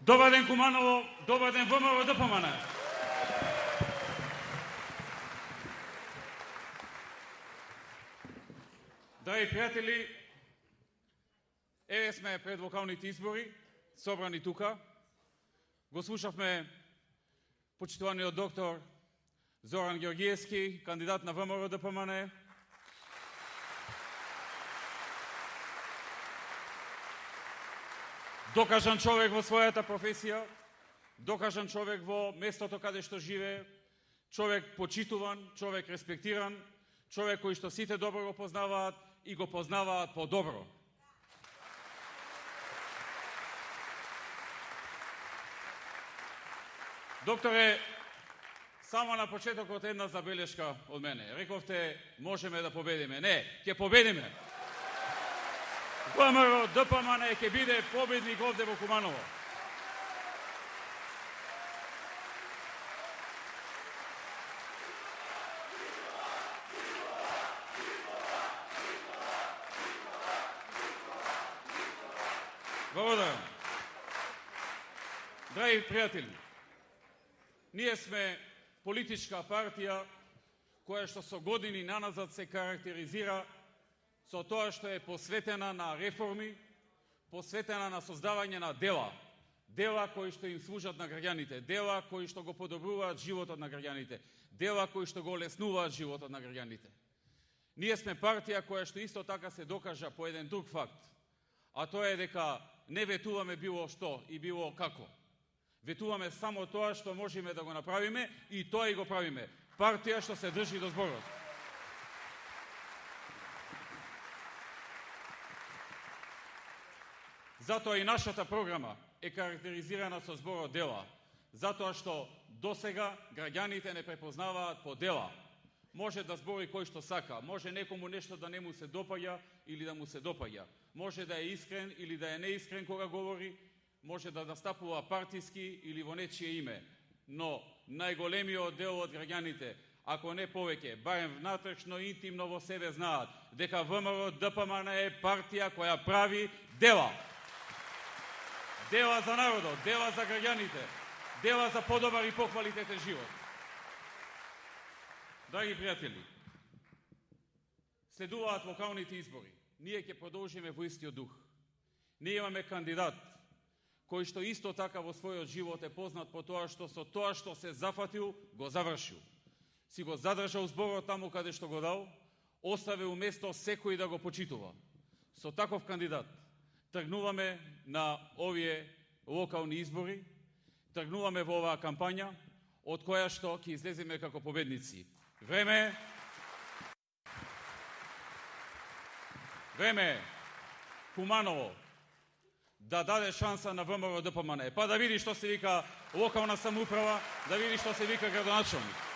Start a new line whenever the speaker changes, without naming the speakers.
Добар ден, Куманово, добар ден, ВМРО ДПМН. Драги пријатели, еве сме пред локалните избори, собрани тука. Го слушавме почитуваниот доктор Зоран Георгиевски, кандидат на ВМРО ДПМН. Докажан човек во својата професија, докажан човек во местото каде што живее, човек почитуван, човек респектиран, човек кој што сите добро го познаваат и го познаваат по-добро. Докторе, само на почетокот една забелешка од мене. Рековте, можеме да победиме. Не, ќе победиме. ВМРО ДПМН ќе биде победник овде во Куманово. Благодарам. Драги пријатели, ние сме политичка партија која што со години наназад се карактеризира со тоа што е посветена на реформи, посветена на создавање на дела. Дела кои што им служат на граѓаните, дела кои што го подобруваат животот на граѓаните, дела кои што го олеснуваат животот на граѓаните. Ние сме партија која што исто така се докажа по еден друг факт, а тоа е дека не ветуваме било што и било како. Ветуваме само тоа што можеме да го направиме и тоа и го правиме. Партија што се држи до зборот. Затоа и нашата програма е карактеризирана со зборот дела, затоа што досега граѓаните не препознаваат по дела. Може да збори кој што сака, може некому нешто да не му се допаѓа или да му се допаѓа, може да е искрен или да е неискрен кога говори, може да настапува партиски или во нечие име, но најголемиот дел од граѓаните, ако не повеќе, барем внатрешно интимно во себе знаат дека ВМРО ДПМН е партија која прави дела. Дела за народот, дела за граѓаните, дела за подобар и поквалитетен живот. Драги пријатели, следуваат локалните избори. Ние ќе продолжиме во истиот дух. Ние имаме кандидат кој што исто така во својот живот е познат по тоа што со тоа што се зафатил, го завршил. Си го задржал зборот таму каде што го дал, оставил место секој да го почитува. Со таков кандидат тргнуваме на овие локални избори, тргнуваме во оваа кампања, од која што ќе излеземе како победници. Време е Куманово да даде шанса на ВМРО ДПМН, па да види што се вика локална самоуправа, да види што се вика градоначалник.